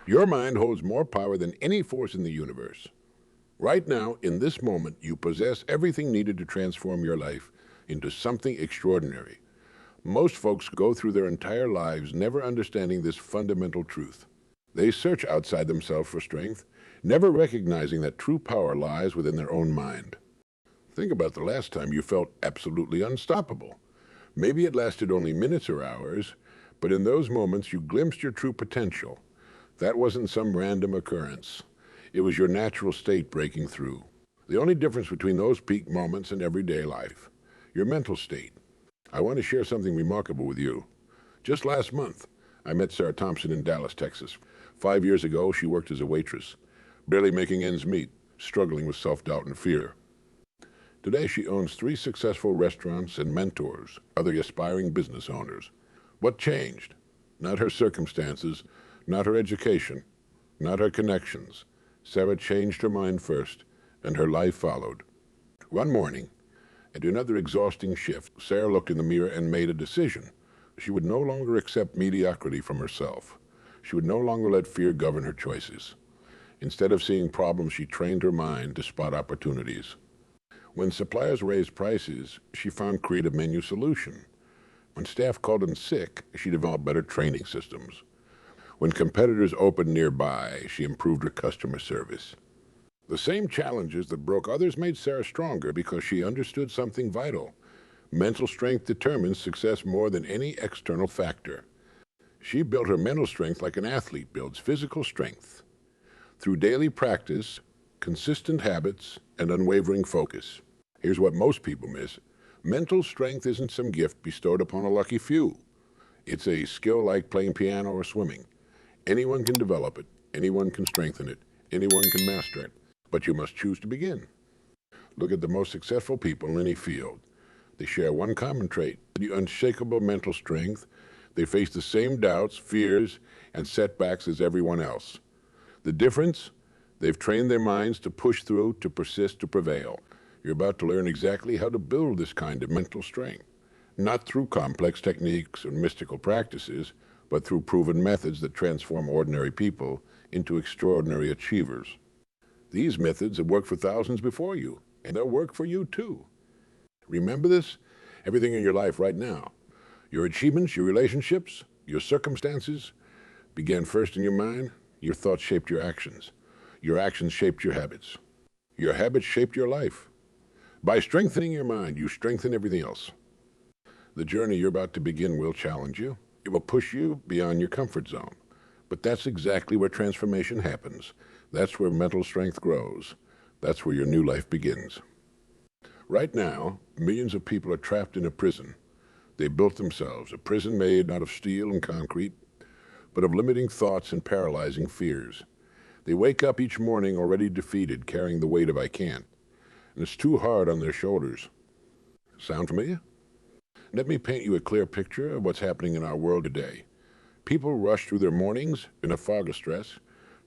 Your mind holds more power than any force in the universe. Right now, in this moment, you possess everything needed to transform your life into something extraordinary. Most folks go through their entire lives never understanding this fundamental truth. They search outside themselves for strength, never recognizing that true power lies within their own mind. Think about the last time you felt absolutely unstoppable. Maybe it lasted only minutes or hours, but in those moments you glimpsed your true potential. That wasn't some random occurrence. It was your natural state breaking through. The only difference between those peak moments and everyday life, your mental state. I want to share something remarkable with you. Just last month, I met Sarah Thompson in Dallas, Texas. 5 years ago, she worked as a waitress, barely making ends meet, struggling with self-doubt and fear. Today, she owns 3 successful restaurants and mentors other aspiring business owners. What changed? Not her circumstances, not her education, not her connections. Sarah changed her mind first, and her life followed. One morning, at another exhausting shift, Sarah looked in the mirror and made a decision. She would no longer accept mediocrity from herself. She would no longer let fear govern her choices. Instead of seeing problems, she trained her mind to spot opportunities. When suppliers raised prices, she found creative menu solution. When staff called in sick, she developed better training systems. When competitors opened nearby, she improved her customer service. The same challenges that broke others made Sarah stronger because she understood something vital. Mental strength determines success more than any external factor. She built her mental strength like an athlete builds physical strength. Through daily practice, consistent habits, and unwavering focus. Here's what most people miss. Mental strength isn't some gift bestowed upon a lucky few. It's a skill like playing piano or swimming. Anyone can develop it. Anyone can strengthen it. Anyone can master it. But you must choose to begin. Look at the most successful people in any field. They share one common trait, the unshakable mental strength. They face the same doubts, fears, and setbacks as everyone else. The difference? They've trained their minds to push through, to persist, to prevail. You're about to learn exactly how to build this kind of mental strength. Not through complex techniques or mystical practices, but through proven methods that transform ordinary people into extraordinary achievers. These methods have worked for thousands before you, and they'll work for you too. Remember this? Everything in your life right now, your achievements, your relationships, your circumstances, began first in your mind. Your thoughts shaped your actions. Your actions shaped your habits. Your habits shaped your life. By strengthening your mind, you strengthen everything else. The journey you're about to begin will challenge you. It will push you beyond your comfort zone. But that's exactly where transformation happens. That's where mental strength grows. That's where your new life begins. Right now, millions of people are trapped in a prison. They built themselves, a prison made not of steel and concrete, but of limiting thoughts and paralyzing fears. They wake up each morning already defeated, carrying the weight of I can't. And it's too hard on their shoulders. Sound familiar? Let me paint you a clear picture of what's happening in our world today. People rush through their mornings in a fog of stress,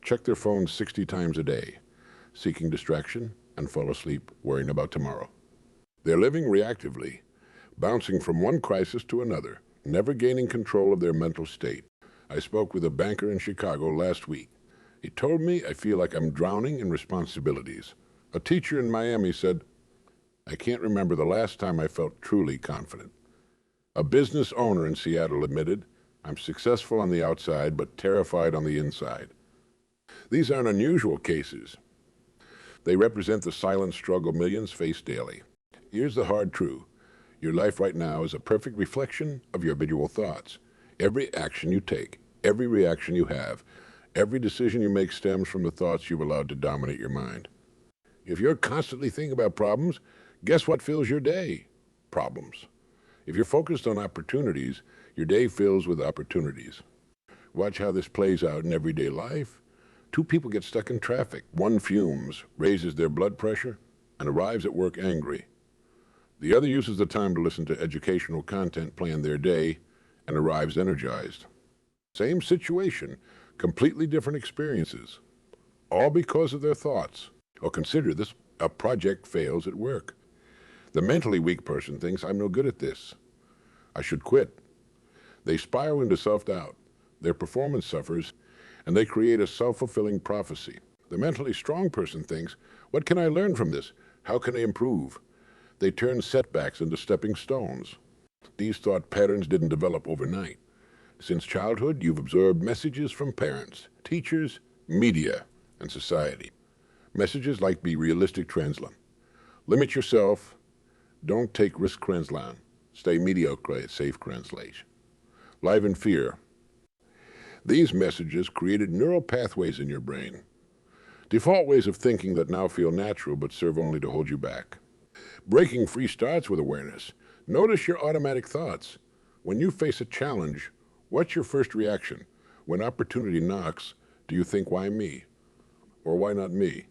check their phones 60 times a day, seeking distraction, and fall asleep worrying about tomorrow. They're living reactively, bouncing from one crisis to another, never gaining control of their mental state. I spoke with a banker in Chicago last week. He told me, I feel like I'm drowning in responsibilities. A teacher in Miami said, I can't remember the last time I felt truly confident. A business owner in Seattle admitted, I'm successful on the outside, but terrified on the inside. These aren't unusual cases. They represent the silent struggle millions face daily. Here's the hard truth. Your life right now is a perfect reflection of your habitual thoughts. Every action you take, every reaction you have, every decision you make stems from the thoughts you've allowed to dominate your mind. If you're constantly thinking about problems, guess what fills your day? Problems. If you're focused on opportunities, your day fills with opportunities. Watch how this plays out in everyday life. Two people get stuck in traffic. One fumes, raises their blood pressure, and arrives at work angry. The other uses the time to listen to educational content, plan their day, and arrives energized. Same situation, completely different experiences, all because of their thoughts. Or consider this, a project fails at work. The mentally weak person thinks, I'm no good at this. I should quit. They spiral into self-doubt. Their performance suffers, and they create a self-fulfilling prophecy. The mentally strong person thinks, what can I learn from this? How can I improve? They turn setbacks into stepping stones. These thought patterns didn't develop overnight. Since childhood, you've absorbed messages from parents, teachers, media, and society. Messages like be realistic translation. Limit yourself. Don't take risk translation. Stay mediocre, safe translation. Live in fear. These messages created neural pathways in your brain. Default ways of thinking that now feel natural but serve only to hold you back. Breaking free starts with awareness. Notice your automatic thoughts. When you face a challenge, what's your first reaction? When opportunity knocks, do you think, why me? Or why not me?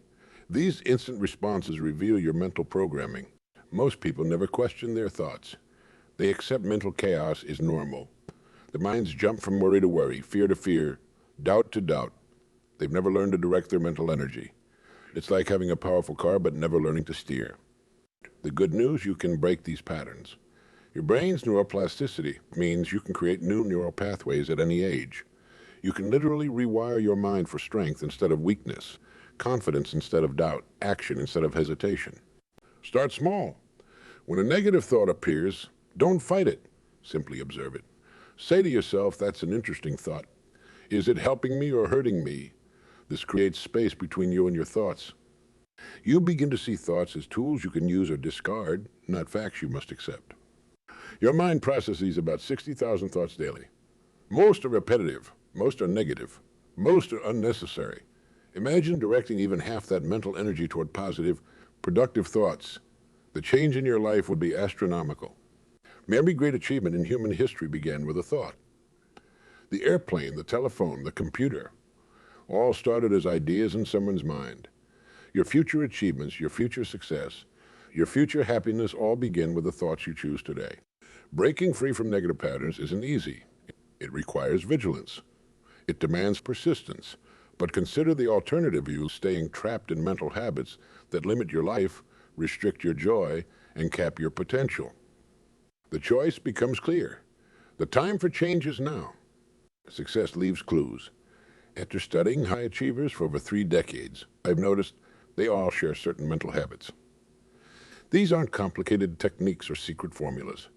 These instant responses reveal your mental programming. Most people never question their thoughts. They accept mental chaos is normal. Their minds jump from worry to worry, fear to fear, doubt to doubt. They've never learned to direct their mental energy. It's like having a powerful car but never learning to steer. The good news, you can break these patterns. Your brain's neuroplasticity means you can create new neural pathways at any age. You can literally rewire your mind for strength instead of weakness, confidence instead of doubt, action instead of hesitation. Start small. When a negative thought appears, don't fight it. Simply observe it. Say to yourself, that's an interesting thought. Is it helping me or hurting me? This creates space between you and your thoughts. You begin to see thoughts as tools you can use or discard, not facts you must accept. Your mind processes about 60,000 thoughts daily. Most are repetitive, most are negative, most are unnecessary. Imagine directing even half that mental energy toward positive, productive thoughts. The change in your life would be astronomical. Every great achievement in human history began with a thought. The airplane, the telephone, the computer, all started as ideas in someone's mind. Your future achievements, your future success, your future happiness all begin with the thoughts you choose today. Breaking free from negative patterns isn't easy. It requires vigilance. It demands persistence. But consider the alternative view, staying trapped in mental habits that limit your life, restrict your joy, and cap your potential. The choice becomes clear. The time for change is now. Success leaves clues. After studying high achievers for over 3 decades, I've noticed they all share certain mental habits. These aren't complicated techniques or secret formulas.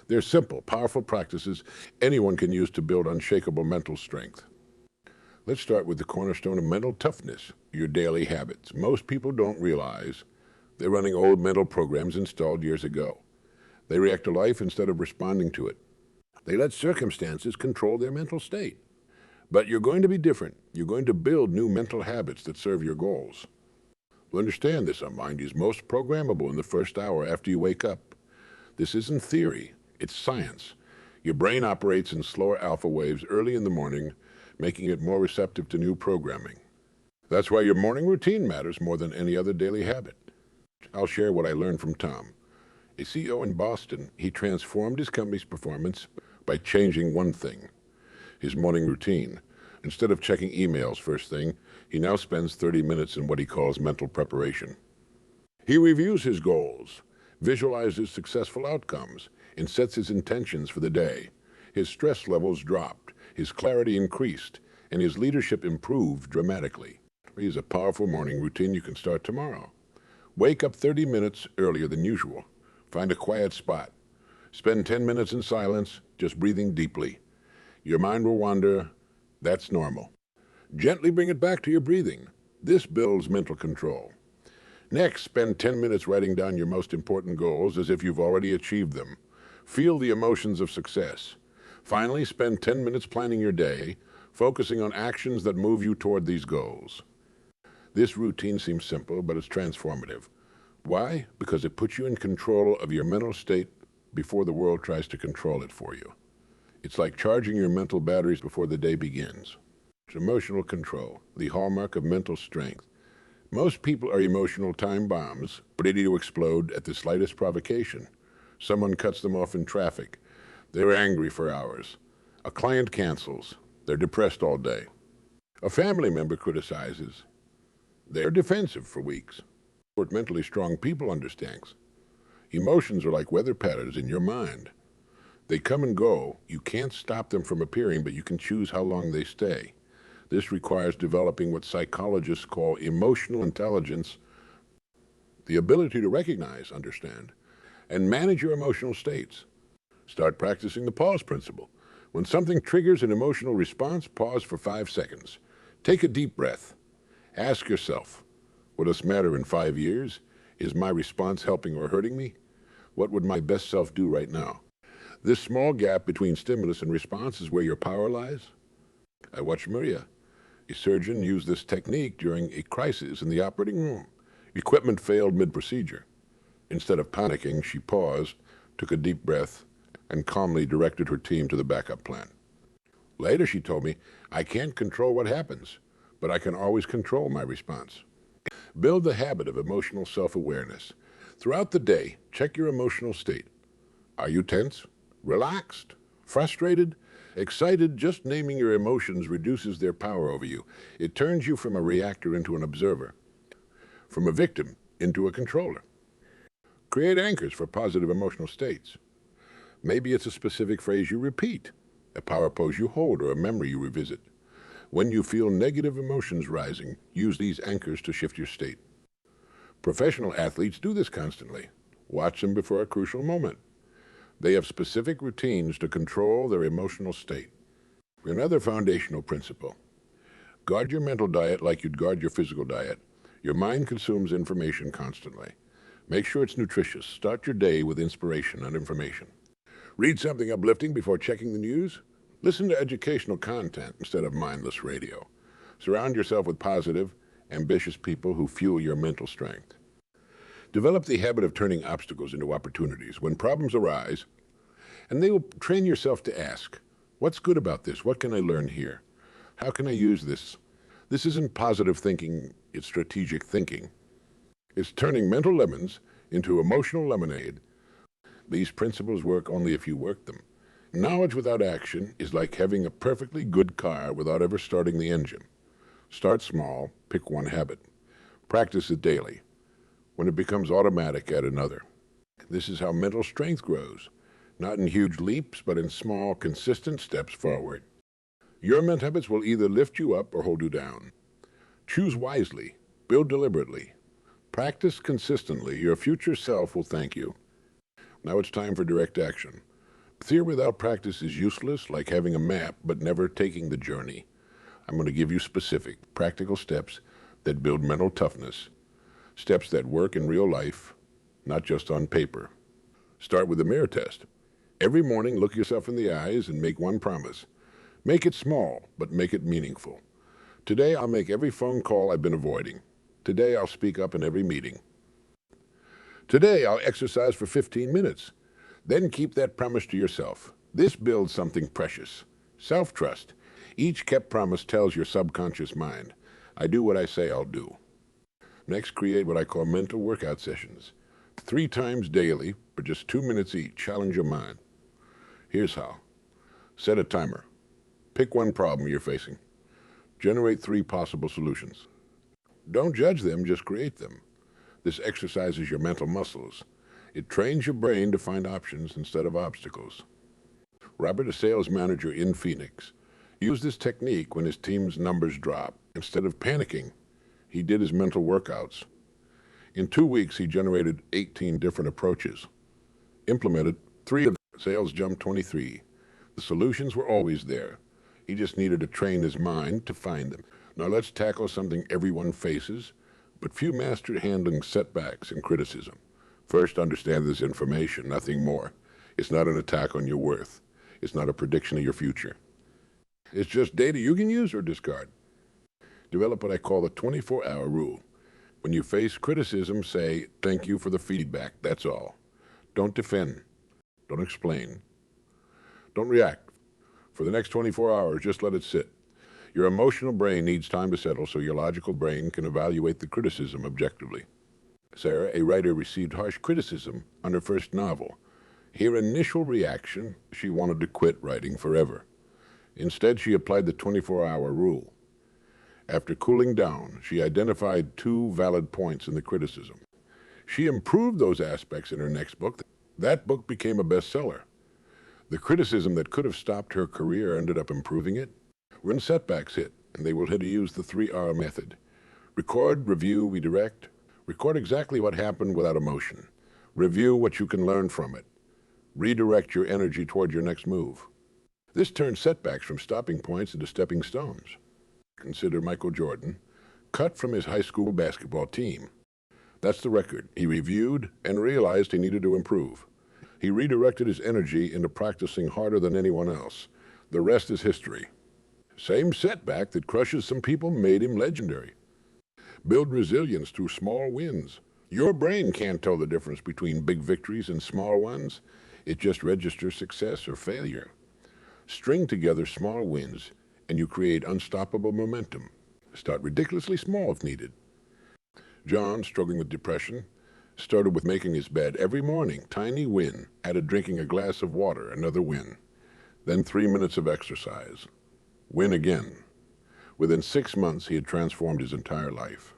They're simple, powerful practices anyone can use to build unshakable mental strength. Let's start with the cornerstone of mental toughness, your daily habits. Most people don't realize they're running old mental programs installed years ago. They react to life instead of responding to it. They let circumstances control their mental state. But you're going to be different. You're going to build new mental habits that serve your goals. To understand this, our mind is most programmable in the first hour after you wake up. This isn't theory, it's science. Your brain operates in slower alpha waves early in the morning, making it more receptive to new programming. That's why your morning routine matters more than any other daily habit. I'll share what I learned from Tom. A CEO in Boston, he transformed his company's performance by changing one thing, his morning routine. Instead of checking emails first thing, he now spends 30 minutes in what he calls mental preparation. He reviews his goals, visualizes successful outcomes, and sets his intentions for the day. His stress levels dropped, his clarity increased, and his leadership improved dramatically. Here's a powerful morning routine you can start tomorrow. Wake up 30 minutes earlier than usual. Find a quiet spot. Spend 10 minutes in silence, just breathing deeply. Your mind will wander. That's normal. Gently bring it back to your breathing. This builds mental control. Next, spend 10 minutes writing down your most important goals as if you've already achieved them. Feel the emotions of success. Finally, spend 10 minutes planning your day, focusing on actions that move you toward these goals. This routine seems simple, but it's transformative. Why? Because it puts you in control of your mental state before the world tries to control it for you. It's like charging your mental batteries before the day begins. It's emotional control, the hallmark of mental strength. Most people are emotional time bombs, ready to explode at the slightest provocation. Someone cuts them off in traffic. They're angry for hours. A client cancels. They're depressed all day. A family member criticizes. They're defensive for weeks. What mentally strong people understands. Emotions are like weather patterns in your mind. They come and go. You can't stop them from appearing, but you can choose how long they stay. This requires developing what psychologists call emotional intelligence, the ability to recognize, understand, and manage your emotional states. Start practicing the pause principle. When something triggers an emotional response, pause for 5 seconds. Take a deep breath. Ask yourself, will this matter in 5 years? Is my response helping or hurting me? What would my best self do right now? This small gap between stimulus and response is where your power lies. I watched Maria, a surgeon, use this technique during a crisis in the operating room. Equipment failed mid-procedure. Instead of panicking, she paused, took a deep breath, and calmly directed her team to the backup plan. Later, she told me, I can't control what happens, but I can always control my response. Build the habit of emotional self-awareness. Throughout the day, check your emotional state. Are you tense? Relaxed? Frustrated? Excited? Just naming your emotions reduces their power over you. It turns you from a reactor into an observer, from a victim into a controller. Create anchors for positive emotional states. Maybe it's a specific phrase you repeat, a power pose you hold, or a memory you revisit. When you feel negative emotions rising, use these anchors to shift your state. Professional athletes do this constantly. Watch them before a crucial moment. They have specific routines to control their emotional state. Another foundational principle. Guard your mental diet like you'd guard your physical diet. Your mind consumes information constantly. Make sure it's nutritious. Start your day with inspiration, not information. Read something uplifting before checking the news. Listen to educational content instead of mindless radio. Surround yourself with positive, ambitious people who fuel your mental strength. Develop the habit of turning obstacles into opportunities. When problems arise, and they will train yourself to ask, what's good about this? What can I learn here? How can I use this? This isn't positive thinking, it's strategic thinking. It's turning mental lemons into emotional lemonade. These principles work only if you work them. Knowledge without action is like having a perfectly good car without ever starting the engine. Start small, pick one habit. Practice it daily. When it becomes automatic, add another. This is how mental strength grows, not in huge leaps, but in small, consistent steps forward. Your mental habits will either lift you up or hold you down. Choose wisely, build deliberately, practice consistently. Your future self will thank you. Now it's time for direct action. Theory without practice is useless, like having a map but never taking the journey. I'm going to give you specific, practical steps that build mental toughness, steps that work in real life, not just on paper. Start with the mirror test. Every morning, look yourself in the eyes and make one promise. Make it small, but make it meaningful. Today, I'll make every phone call I've been avoiding. Today, I'll speak up in every meeting. Today, I'll exercise for 15 minutes. Then keep that promise to yourself. This builds something precious. Self-trust. Each kept promise tells your subconscious mind, I do what I say I'll do. Next, create what I call mental workout sessions. 3 times daily, for just 2 minutes each. Challenge your mind. Here's how. Set a timer. Pick one problem you're facing. Generate 3 possible solutions. Don't judge them, just create them. This exercises your mental muscles. It trains your brain to find options instead of obstacles. Robert, a sales manager in Phoenix, used this technique when his team's numbers dropped. Instead of panicking, he did his mental workouts. In 2 weeks, he generated 18 different approaches. Implemented 3 of them. Sales jumped 23. The solutions were always there. He just needed to train his mind to find them. Now let's tackle something everyone faces, but few master handling setbacks and criticism. First, understand this information, nothing more. It's not an attack on your worth. It's not a prediction of your future. It's just data you can use or discard. Develop what I call the 24-hour rule. When you face criticism, say, thank you for the feedback, that's all. Don't defend. Don't explain. Don't react. For the next 24 hours, just let it sit. Your emotional brain needs time to settle so your logical brain can evaluate the criticism objectively. Sarah, a writer, received harsh criticism on her first novel. Her initial reaction, she wanted to quit writing forever. Instead, she applied the 24-hour rule. After cooling down, she identified 2 valid points in the criticism. She improved those aspects in her next book. That book became a bestseller. The criticism that could have stopped her career ended up improving it. When setbacks hit, and they will have to use the 3R method. Record, review, redirect. Record exactly what happened without emotion. Review what you can learn from it. Redirect your energy toward your next move. This turns setbacks from stopping points into stepping stones. Consider Michael Jordan, cut from his high school basketball team. That's the record. He reviewed and realized he needed to improve. He redirected his energy into practicing harder than anyone else. The rest is history. Same setback that crushes some people made him legendary. Build resilience through small wins. Your brain can't tell the difference between big victories and small ones. It just registers success or failure. String together small wins and you create unstoppable momentum. Start ridiculously small if needed. John, struggling with depression, started with making his bed every morning. Tiny win. Added drinking a glass of water. Another win. Then 3 minutes of exercise. Win again. Within 6 months, he had transformed his entire life.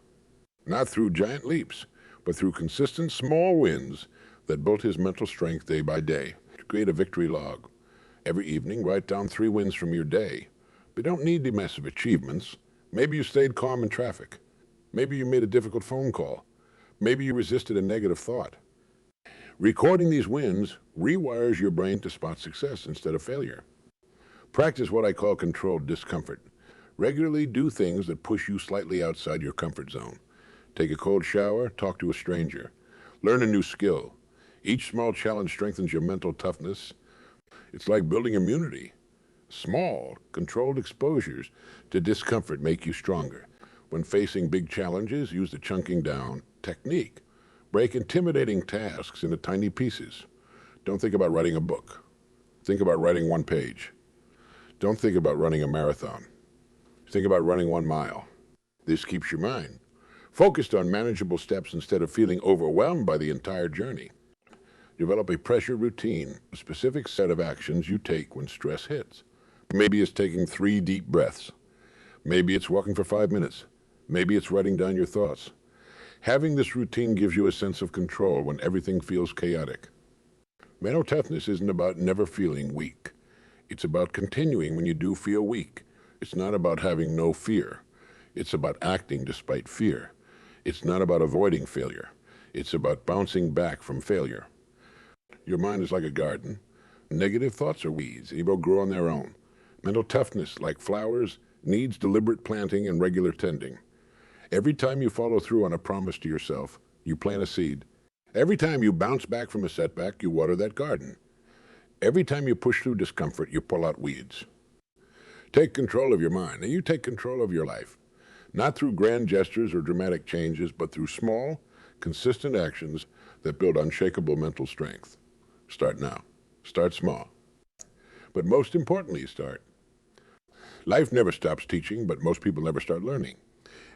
Not through giant leaps, but through consistent small wins that built his mental strength day by day. To create a victory log. Every evening, write down 3 wins from your day. But don't need the massive achievements. Maybe you stayed calm in traffic. Maybe you made a difficult phone call. Maybe you resisted a negative thought. Recording these wins rewires your brain to spot success instead of failure. Practice what I call controlled discomfort. Regularly do things that push you slightly outside your comfort zone. Take a cold shower, talk to a stranger. Learn a new skill. Each small challenge strengthens your mental toughness. It's like building immunity. Small, controlled exposures to discomfort make you stronger. When facing big challenges, use the chunking down technique. Break intimidating tasks into tiny pieces. Don't think about writing a book. Think about writing 1 page. Don't think about running a marathon. Think about running 1 mile. This keeps your mind focused on manageable steps instead of feeling overwhelmed by the entire journey. Develop a pressure routine, a specific set of actions you take when stress hits. Maybe it's taking 3 deep breaths. Maybe it's walking for 5 minutes. Maybe it's writing down your thoughts. Having this routine gives you a sense of control when everything feels chaotic. Mental toughness isn't about never feeling weak. It's about continuing when you do feel weak. It's not about having no fear. It's about acting despite fear. It's not about avoiding failure. It's about bouncing back from failure. Your mind is like a garden. Negative thoughts are weeds. They will grow on their own. Mental toughness, like flowers, needs deliberate planting and regular tending. Every time you follow through on a promise to yourself, you plant a seed. Every time you bounce back from a setback, you water that garden. Every time you push through discomfort, you pull out weeds. Take control of your mind, and you take control of your life. Not through grand gestures or dramatic changes, but through small, consistent actions that build unshakable mental strength. Start now. Start small. But most importantly, start. Life never stops teaching, but most people never start learning.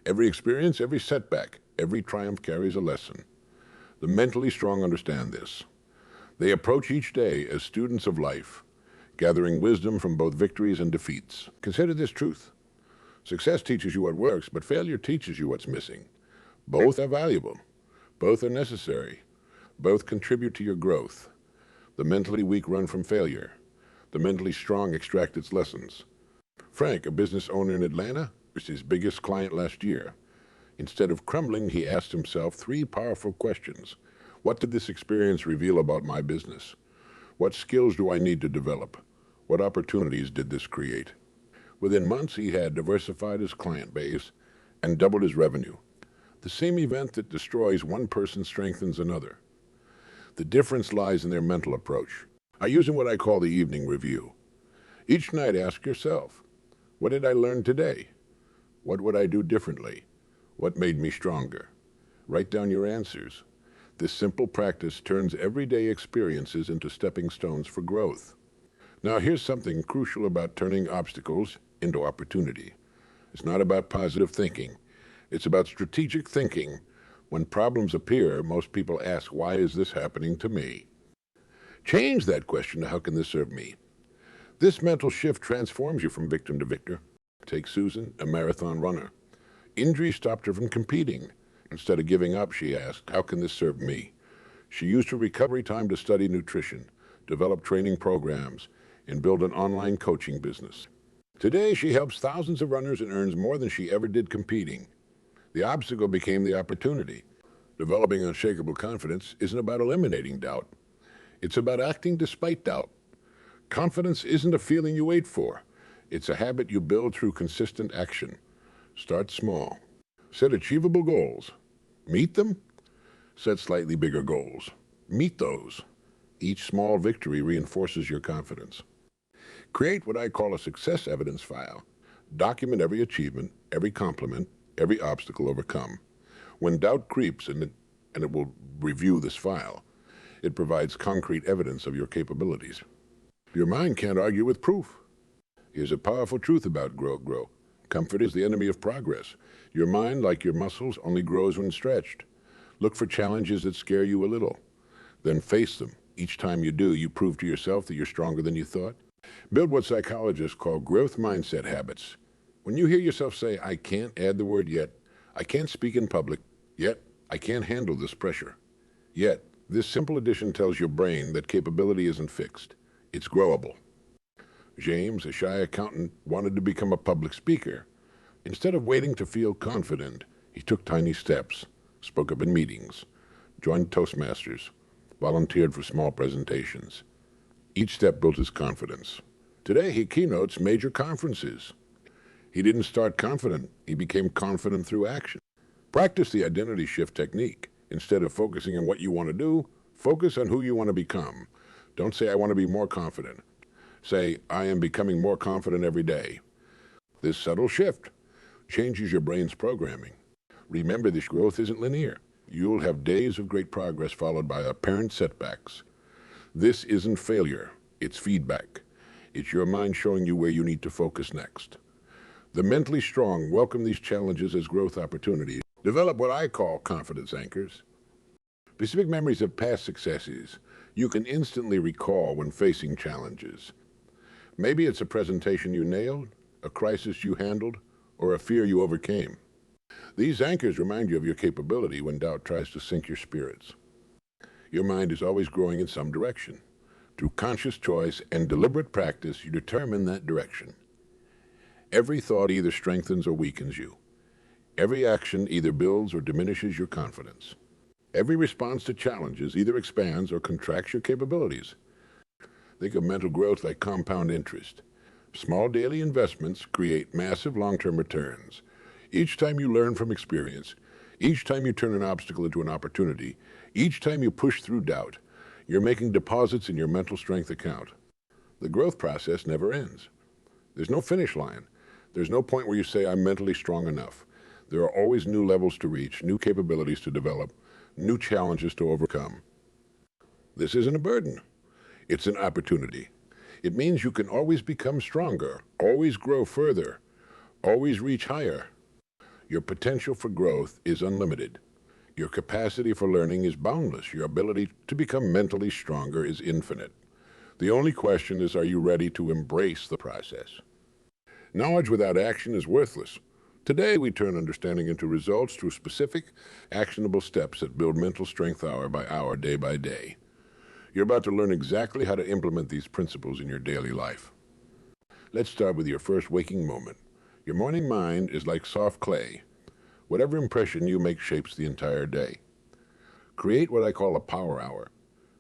Every experience, every setback, every triumph carries a lesson. The mentally strong understand this. They approach each day as students of life, gathering wisdom from both victories and defeats. Consider this truth. Success teaches you what works, but failure teaches you what's missing. Both are valuable. Both are necessary. Both contribute to your growth. The mentally weak run from failure. The mentally strong extract its lessons. Frank, a business owner in Atlanta, was his biggest client last year. Instead of crumbling, he asked himself 3 powerful questions. What did this experience reveal about my business? What skills do I need to develop? What opportunities did this create? Within months, he had diversified his client base and doubled his revenue. The same event that destroys one person strengthens another. The difference lies in their mental approach. I use what I call the evening review. Each night, ask yourself, what did I learn today? What would I do differently? What made me stronger? Write down your answers. This simple practice turns everyday experiences into stepping stones for growth. Now, here's something crucial about turning obstacles into opportunity. It's not about positive thinking. It's about strategic thinking. When problems appear, most people ask, why is this happening to me? Change that question to how can this serve me? This mental shift transforms you from victim to victor. Take Susan, a marathon runner. Injury stopped her from competing. Instead of giving up, she asked, how can this serve me? She used her recovery time to study nutrition, develop training programs, and build an online coaching business. Today, she helps thousands of runners and earns more than she ever did competing. The obstacle became the opportunity. Developing unshakable confidence isn't about eliminating doubt. It's about acting despite doubt. Confidence isn't a feeling you wait for. It's a habit you build through consistent action. Start small. Set achievable goals. Meet them. Set slightly bigger goals. Meet those. Each small victory reinforces your confidence. Create what I call a success evidence file. Document every achievement, every compliment, every obstacle overcome. When doubt creeps, and it will review this file, it provides concrete evidence of your capabilities. Your mind can't argue with proof. Here's a powerful truth about grow. Comfort is the enemy of progress. Your mind, like your muscles, only grows when stretched. Look for challenges that scare you a little. Then face them. Each time you do, you prove to yourself that you're stronger than you thought. Build what psychologists call growth mindset habits. When you hear yourself say, I can't add the word yet, I can't speak in public, yet I can't handle this pressure. Yet, this simple addition tells your brain that capability isn't fixed. It's growable. James, a shy accountant, wanted to become a public speaker. Instead of waiting to feel confident, he took tiny steps, spoke up in meetings, joined Toastmasters, volunteered for small presentations. Each step built his confidence. Today, he keynotes major conferences. He didn't start confident. He became confident through action. Practice the identity shift technique. Instead of focusing on what you want to do, focus on who you want to become. Don't say, I want to be more confident. Say, I am becoming more confident every day. This subtle shift changes your brain's programming. Remember, this growth isn't linear. You'll have days of great progress followed by apparent setbacks. This isn't failure. It's feedback. It's your mind showing you where you need to focus next. The mentally strong welcome these challenges as growth opportunities. Develop what I call confidence anchors. Specific memories of past successes you can instantly recall when facing challenges. Maybe it's a presentation you nailed, a crisis you handled, or a fear you overcame. These anchors remind you of your capability when doubt tries to sink your spirits. Your mind is always growing in some direction. Through conscious choice and deliberate practice, you determine that direction. Every thought either strengthens or weakens you. Every action either builds or diminishes your confidence. Every response to challenges either expands or contracts your capabilities. Think of mental growth like compound interest. Small daily investments create massive long-term returns. Each time you learn from experience, each time you turn an obstacle into an opportunity, each time you push through doubt, you're making deposits in your mental strength account. The growth process never ends. There's no finish line. There's no point where you say, I'm mentally strong enough. There are always new levels to reach, new capabilities to develop, new challenges to overcome. This isn't a burden. It's an opportunity. It means you can always become stronger, always grow further, always reach higher. Your potential for growth is unlimited. Your capacity for learning is boundless. Your ability to become mentally stronger is infinite. The only question is, are you ready to embrace the process? Knowledge without action is worthless. Today, we turn understanding into results through specific, actionable steps that build mental strength hour by hour, day by day. You're about to learn exactly how to implement these principles in your daily life. Let's start with your first waking moment. Your morning mind is like soft clay. Whatever impression you make shapes the entire day. Create what I call a power hour.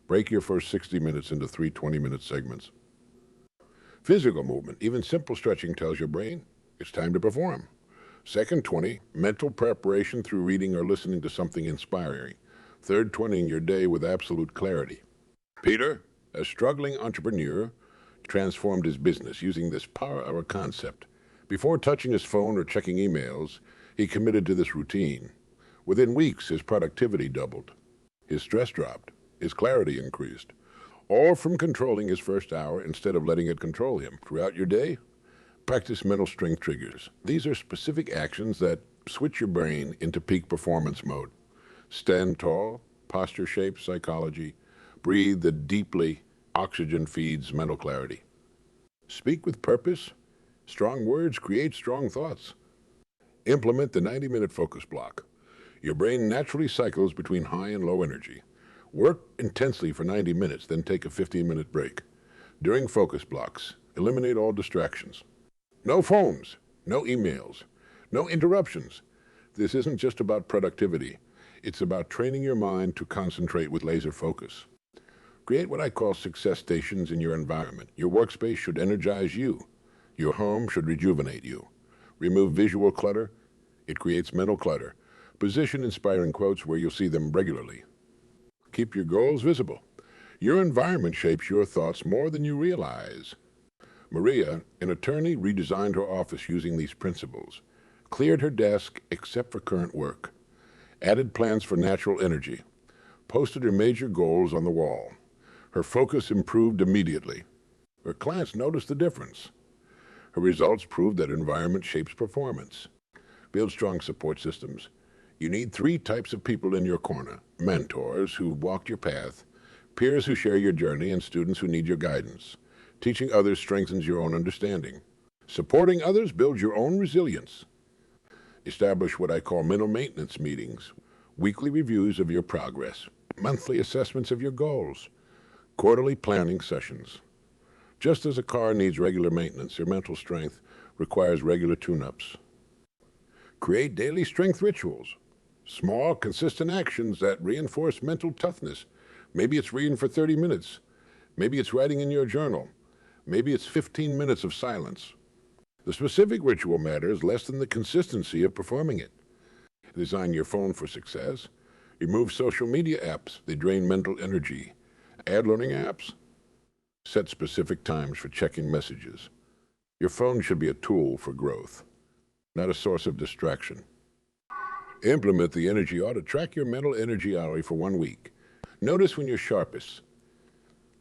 Break your first 60 minutes into 3 20-minute segments. Physical movement, even simple stretching tells your brain it's time to perform. Second 20, mental preparation through reading or listening to something inspiring. Third 20, your day with absolute clarity. Peter, a struggling entrepreneur, transformed his business using this power hour concept. Before touching his phone or checking emails, he committed to this routine. Within weeks, his productivity doubled. His stress dropped. His clarity increased. All from controlling his first hour instead of letting it control him. Throughout your day, practice mental strength triggers. These are specific actions that switch your brain into peak performance mode. Stand tall, posture shape, psychology. Breathe deeply. Oxygen feeds mental clarity. Speak with purpose. Strong words create strong thoughts. Implement the 90-minute focus block. Your brain naturally cycles between high and low energy. Work intensely for 90 minutes, then take a 15-minute break. During focus blocks, eliminate all distractions. No phones, no emails, no interruptions. This isn't just about productivity. It's about training your mind to concentrate with laser focus. Create what I call success stations in your environment. Your workspace should energize you. Your home should rejuvenate you. Remove visual clutter. It creates mental clutter. Position inspiring quotes where you'll see them regularly. Keep your goals visible. Your environment shapes your thoughts more than you realize. Maria, an attorney, redesigned her office using these principles. Cleared her desk except for current work. Added plans for natural energy. Posted her major goals on the wall. Her focus improved immediately. Her clients noticed the difference. Her results proved that environment shapes performance. Build strong support systems. You need 3 types of people in your corner: mentors who've walked your path, peers who share your journey, and students who need your guidance. Teaching others strengthens your own understanding. Supporting others builds your own resilience. Establish what I call mental maintenance meetings, weekly reviews of your progress, monthly assessments of your goals, quarterly planning sessions. Just as a car needs regular maintenance, your mental strength requires regular tune-ups. Create daily strength rituals, small, consistent actions that reinforce mental toughness. Maybe it's reading for 30 minutes. Maybe it's writing in your journal. Maybe it's 15 minutes of silence. The specific ritual matters less than the consistency of performing it. Design your phone for success. Remove social media apps. They drain mental energy. Add learning apps. Set specific times for checking messages. Your phone should be a tool for growth, not a source of distraction. Implement the energy audit. Track your mental energy hourly for 1 week. Notice when you're sharpest.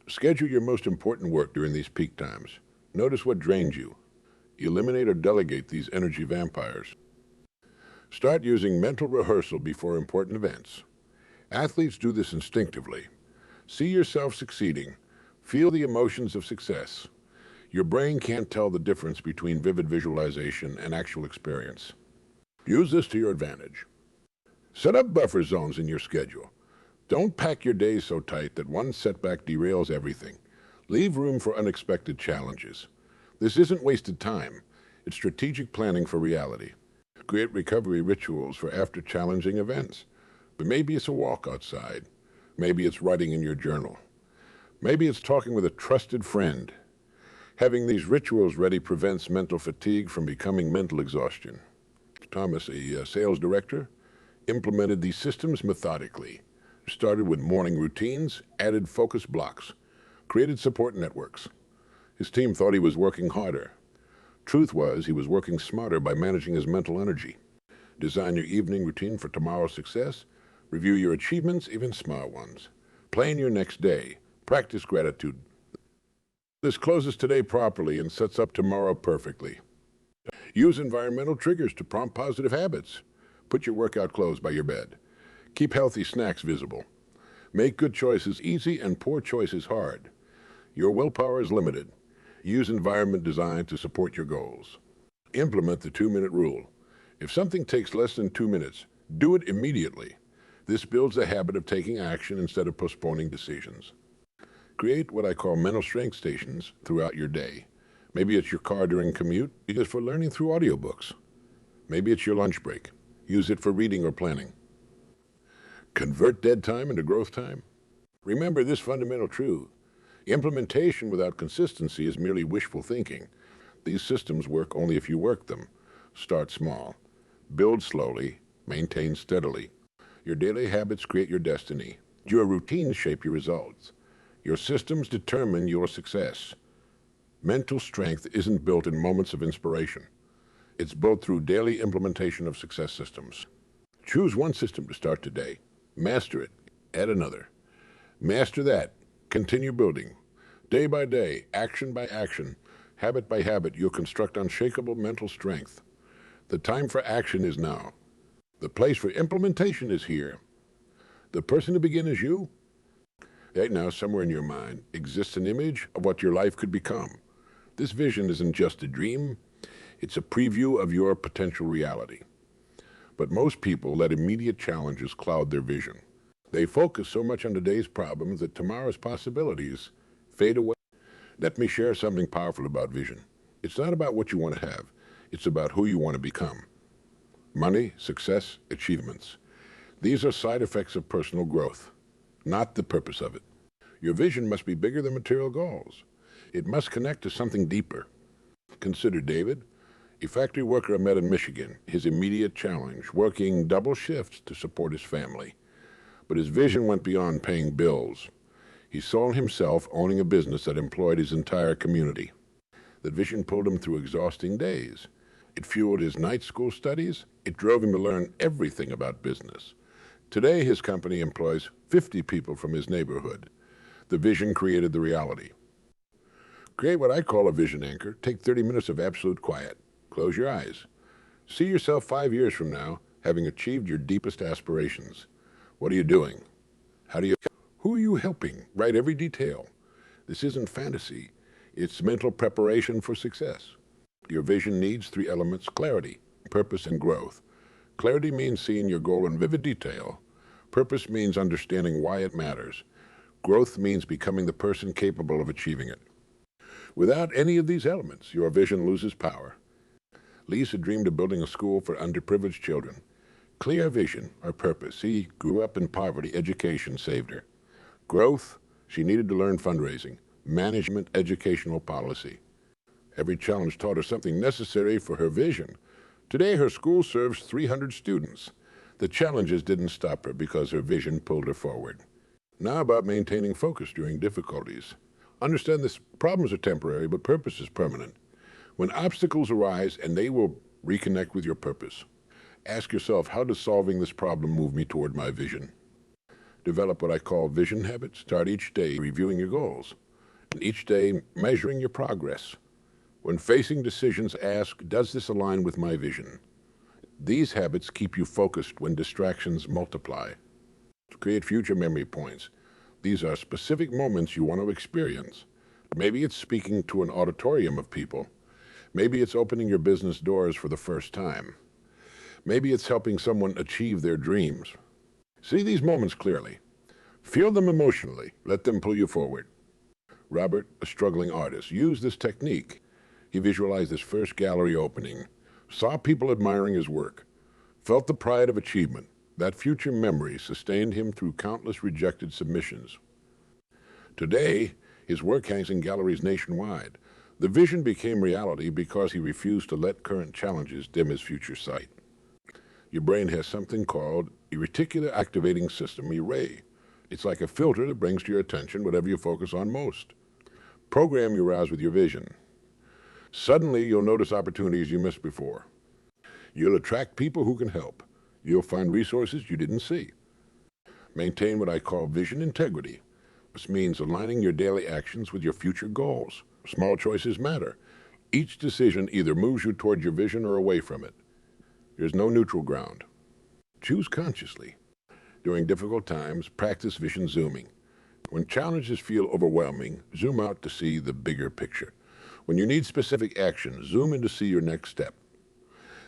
Schedule your most important work during these peak times. Notice what drains you. Eliminate or delegate these energy vampires. Start using mental rehearsal before important events. Athletes do this instinctively. See yourself succeeding. Feel the emotions of success. Your brain can't tell the difference between vivid visualization and actual experience. Use this to your advantage. Set up buffer zones in your schedule. Don't pack your days so tight that one setback derails everything. Leave room for unexpected challenges. This isn't wasted time. It's strategic planning for reality. Create recovery rituals for after challenging events. But maybe it's a walk outside. Maybe it's writing in your journal. Maybe it's talking with a trusted friend. Having these rituals ready prevents mental fatigue from becoming mental exhaustion. Thomas, a sales director, implemented these systems methodically. Started with morning routines, added focus blocks, created support networks. His team thought he was working harder. Truth was, he was working smarter by managing his mental energy. Design your evening routine for tomorrow's success. Review your achievements, even small ones. Plan your next day. Practice gratitude. This closes today properly and sets up tomorrow perfectly. Use environmental triggers to prompt positive habits. Put your workout clothes by your bed. Keep healthy snacks visible. Make good choices easy and poor choices hard. Your willpower is limited. Use environment design to support your goals. Implement the 2-minute rule. If something takes less than 2 minutes, do it immediately. This builds the habit of taking action instead of postponing decisions. Create what I call mental strength stations throughout your day. Maybe it's your car during commute. Use it for learning through audiobooks. Maybe it's your lunch break. Use it for reading or planning. Convert dead time into growth time. Remember this fundamental truth. Implementation without consistency is merely wishful thinking. These systems work only if you work them. Start small. Build slowly. Maintain steadily. Your daily habits create your destiny. Your routines shape your results. Your systems determine your success. Mental strength isn't built in moments of inspiration. It's built through daily implementation of success systems. Choose one system to start today. Master it. Add another. Master that. Continue building. Day by day, action by action, habit by habit, you'll construct unshakable mental strength. The time for action is now. The place for implementation is here. The person to begin is you. Right now, somewhere in your mind, exists an image of what your life could become. This vision isn't just a dream. It's a preview of your potential reality. But most people let immediate challenges cloud their vision. They focus so much on today's problems that tomorrow's possibilities fade away. Let me share something powerful about vision. It's not about what you want to have. It's about who you want to become. Money, success, achievements. These are side effects of personal growth, not the purpose of it. Your vision must be bigger than material goals. It must connect to something deeper. Consider David, a factory worker I met in Michigan, his immediate challenge, working double shifts to support his family. But his vision went beyond paying bills. He saw himself owning a business that employed his entire community. That vision pulled him through exhausting days. It fueled his night school studies. It drove him to learn everything about business. Today, his company employs 50 people from his neighborhood. The vision created the reality. Create what I call a vision anchor. Take 30 minutes of absolute quiet. Close your eyes. See yourself 5 years from now having achieved your deepest aspirations. What are you doing? Who are you helping? Write every detail. This isn't fantasy. It's mental preparation for success. Your vision needs 3 elements: clarity, purpose, and growth. Clarity means seeing your goal in vivid detail. Purpose means understanding why it matters. Growth means becoming the person capable of achieving it. Without any of these elements, your vision loses power. Lisa dreamed of building a school for underprivileged children. Clear vision, or purpose. She grew up in poverty. Education saved her. Growth, she needed to learn fundraising, management, educational policy. Every challenge taught her something necessary for her vision. Today, her school serves 300 students. The challenges didn't stop her because her vision pulled her forward. Now about maintaining focus during difficulties. Understand this: problems are temporary, but purpose is permanent. When obstacles arise, and they will reconnect with your purpose, ask yourself, how does solving this problem move me toward my vision? Develop what I call vision habits. Start each day reviewing your goals, and each day measuring your progress. When facing decisions, ask, does this align with my vision? These habits keep you focused when distractions multiply. To create future memory points. These are specific moments you want to experience. Maybe it's speaking to an auditorium of people. Maybe it's opening your business doors for the first time. Maybe it's helping someone achieve their dreams. See these moments clearly. Feel them emotionally. Let them pull you forward. Robert, a struggling artist, used this technique. He visualized his first gallery opening, saw people admiring his work, felt the pride of achievement. That future memory sustained him through countless rejected submissions. Today, his work hangs in galleries nationwide. The vision became reality because he refused to let current challenges dim his future sight. Your brain has something called a reticular activating system, array. It's like a filter that brings to your attention whatever you focus on most. Program your eyes with your vision. Suddenly, you'll notice opportunities you missed before. You'll attract people who can help. You'll find resources you didn't see. Maintain what I call vision integrity. This means aligning your daily actions with your future goals. Small choices matter. Each decision either moves you toward your vision or away from it. There's no neutral ground. Choose consciously. During difficult times, practice vision zooming. When challenges feel overwhelming, zoom out to see the bigger picture. When you need specific action, zoom in to see your next step.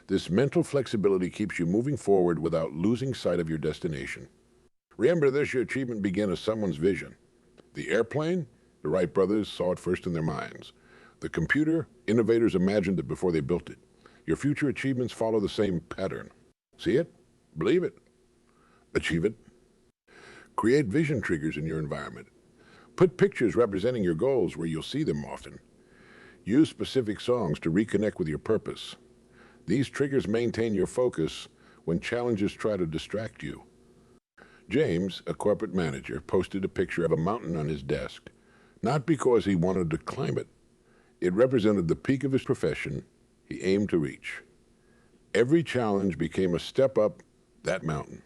This mental flexibility keeps you moving forward without losing sight of your destination. Remember this: your achievement began as someone's vision. The airplane, the Wright brothers saw it first in their minds. The computer, innovators imagined it before they built it. Your future achievements follow the same pattern. See it, believe it, achieve it. Create vision triggers in your environment. Put pictures representing your goals where you'll see them often. Use specific songs to reconnect with your purpose. These triggers maintain your focus when challenges try to distract you. James, a corporate manager, posted a picture of a mountain on his desk, not because he wanted to climb it. It represented the peak of his profession he aimed to reach. Every challenge became a step up that mountain.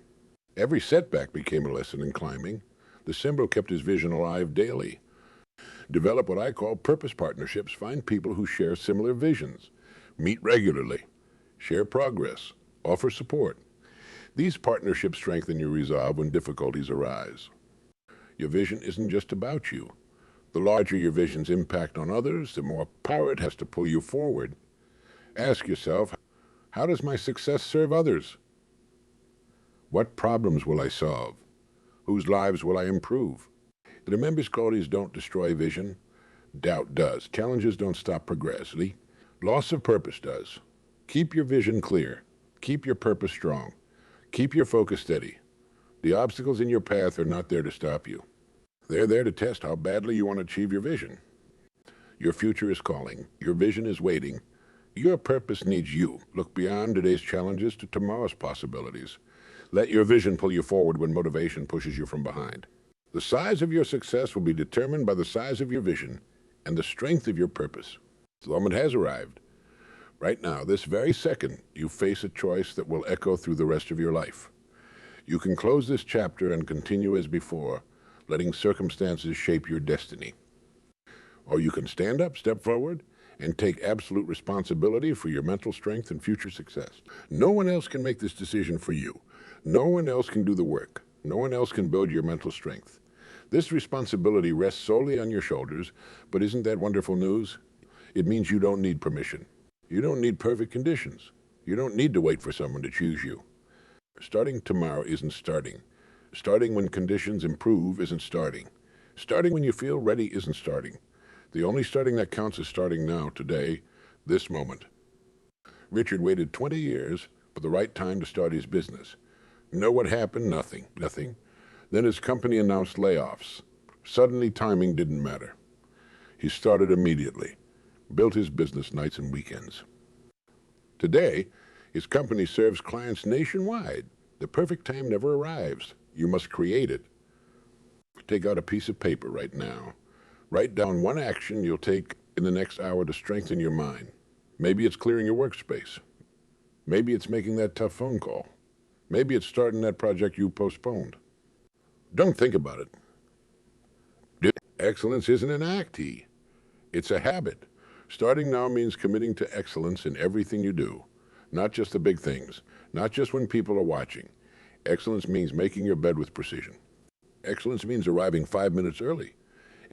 Every setback became a lesson in climbing. The symbol kept his vision alive daily. Develop what I call purpose partnerships. Find people who share similar visions. Meet regularly. Share progress. Offer support. These partnerships strengthen your resolve when difficulties arise. Your vision isn't just about you. The larger your vision's impact on others, the more power it has to pull you forward. Ask yourself, how does my success serve others? What problems will I solve? Whose lives will I improve? Remember, qualities don't destroy vision. Doubt does. Challenges don't stop progress. Loss of purpose does. Keep your vision clear. Keep your purpose strong. Keep your focus steady. The obstacles in your path are not there to stop you. They're there to test how badly you want to achieve your vision. Your future is calling. Your vision is waiting. Your purpose needs you. Look beyond today's challenges to tomorrow's possibilities. Let your vision pull you forward when motivation pushes you from behind. The size of your success will be determined by the size of your vision and the strength of your purpose. The moment has arrived. Right now, this very second, you face a choice that will echo through the rest of your life. You can close this chapter and continue as before, letting circumstances shape your destiny. Or you can stand up, step forward, and take absolute responsibility for your mental strength and future success. No one else can make this decision for you. No one else can do the work. No one else can build your mental strength. This responsibility rests solely on your shoulders, but isn't that wonderful news? It means you don't need permission. You don't need perfect conditions. You don't need to wait for someone to choose you. Starting tomorrow isn't starting. Starting when conditions improve isn't starting. Starting when you feel ready isn't starting. The only starting that counts is starting now, today, this moment. Richard waited 20 years for the right time to start his business. Know what happened? Nothing. Then his company announced layoffs. Suddenly, timing didn't matter. He started immediately, built his business nights and weekends. Today, his company serves clients nationwide. The perfect time never arrives. You must create it. Take out a piece of paper right now. Write down one action you'll take in the next hour to strengthen your mind. Maybe it's clearing your workspace. Maybe it's making that tough phone call. Maybe it's starting that project you postponed. Don't think about it. Excellence isn't an act, it's a habit. Starting now means committing to excellence in everything you do, not just the big things, not just when people are watching. Excellence means making your bed with precision. Excellence means arriving 5 minutes early.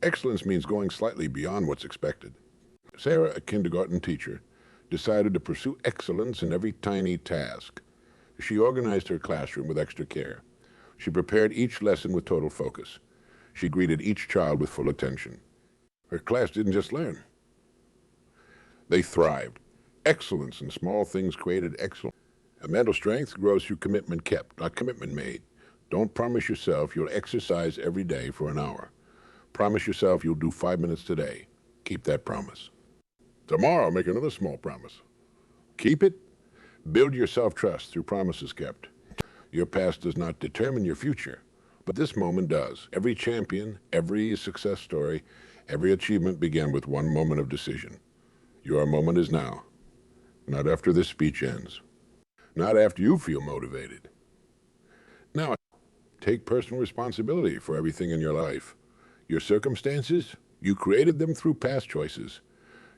Excellence means going slightly beyond what's expected. Sarah, a kindergarten teacher, decided to pursue excellence in every tiny task. She organized her classroom with extra care. She prepared each lesson with total focus. She greeted each child with full attention. Her class didn't just learn. They thrived. Excellence in small things created excellence. A mental strength grows through commitment kept, not commitment made. Don't promise yourself you'll exercise every day for an hour. Promise yourself you'll do 5 minutes today. Keep that promise. Tomorrow, make another small promise. Keep it. Build your self-trust through promises kept. Your past does not determine your future, but this moment does. Every champion, every success story, every achievement began with one moment of decision. Your moment is now, not after this speech ends, not after you feel motivated. Now, take personal responsibility for everything in your life. Your circumstances, you created them through past choices.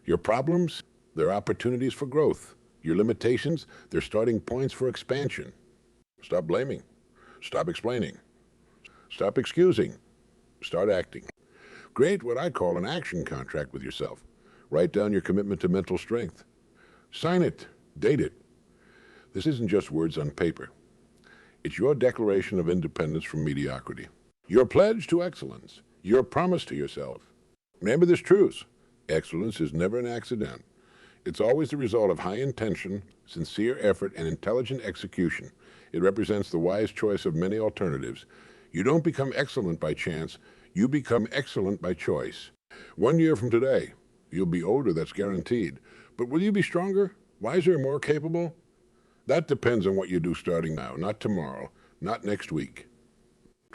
Your problems, they're opportunities for growth. Your limitations, they're starting points for expansion. Stop blaming. Stop explaining. Stop excusing. Start acting. Create what I call an action contract with yourself. Write down your commitment to mental strength. Sign it. Date it. This isn't just words on paper. It's your declaration of independence from mediocrity. Your pledge to excellence. Your promise to yourself. Remember this truth. Excellence is never an accident. It's always the result of high intention, sincere effort, and intelligent execution. It represents the wise choice of many alternatives. You don't become excellent by chance. You become excellent by choice. 1 year from today, you'll be older, that's guaranteed. But will you be stronger, wiser, more capable? That depends on what you do starting now, not tomorrow, not next week.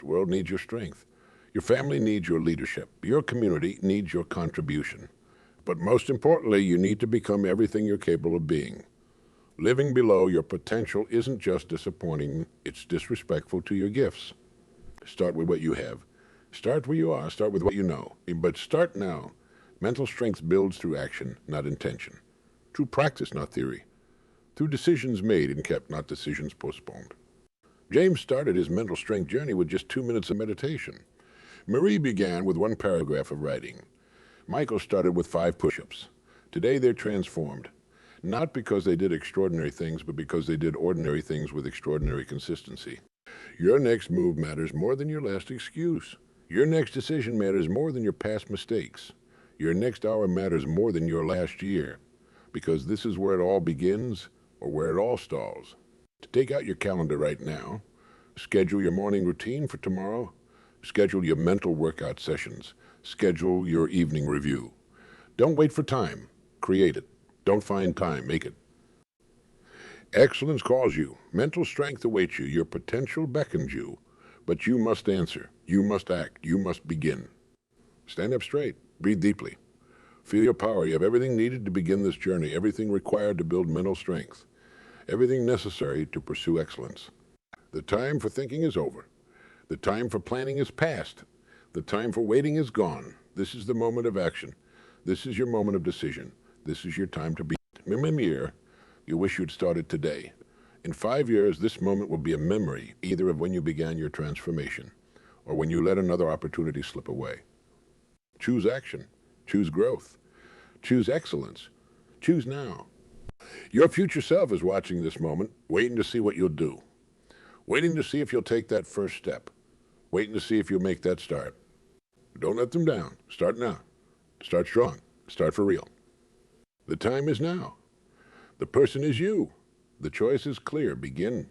The world needs your strength. Your family needs your leadership. Your community needs your contribution. But most importantly, you need to become everything you're capable of being. Living below your potential isn't just disappointing, it's disrespectful to your gifts. Start with what you have. Start where you are, start with what you know. But start now. Mental strength builds through action, not intention. Through practice, not theory. Through decisions made and kept, not decisions postponed. James started his mental strength journey with just 2 minutes of meditation. Marie began with 1 paragraph of writing. Michael started with 5 push-ups. Today they're transformed. Not because they did extraordinary things, but because they did ordinary things with extraordinary consistency. Your next move matters more than your last excuse. Your next decision matters more than your past mistakes. Your next hour matters more than your last year. because this is where it all begins or where it all stalls. Take out your calendar right now. Schedule your morning routine for tomorrow. Schedule your mental workout sessions. Schedule your evening review. Don't wait for time. Create it. Don't find time. Make it. Excellence calls you. Mental strength awaits you. Your potential beckons you. But you must answer. You must act. You must begin. Stand up straight. Breathe deeply. Feel your power. You have everything needed to begin this journey, everything required to build mental strength, everything necessary to pursue excellence. The time for thinking is over. The time for planning is past. The time for waiting is gone. This is the moment of action. This is your moment of decision. This is your time to be. Remember, you wish you'd started today. In 5 years, this moment will be a memory, either of when you began your transformation or when you let another opportunity slip away. Choose action. Choose growth. Choose excellence. Choose now. Your future self is watching this moment, waiting to see what you'll do. Waiting to see if you'll take that first step. Waiting to see if you'll make that start. Don't let them down. Start now. Start strong. Start for real. The time is now. The person is you. The choice is clear. Begin.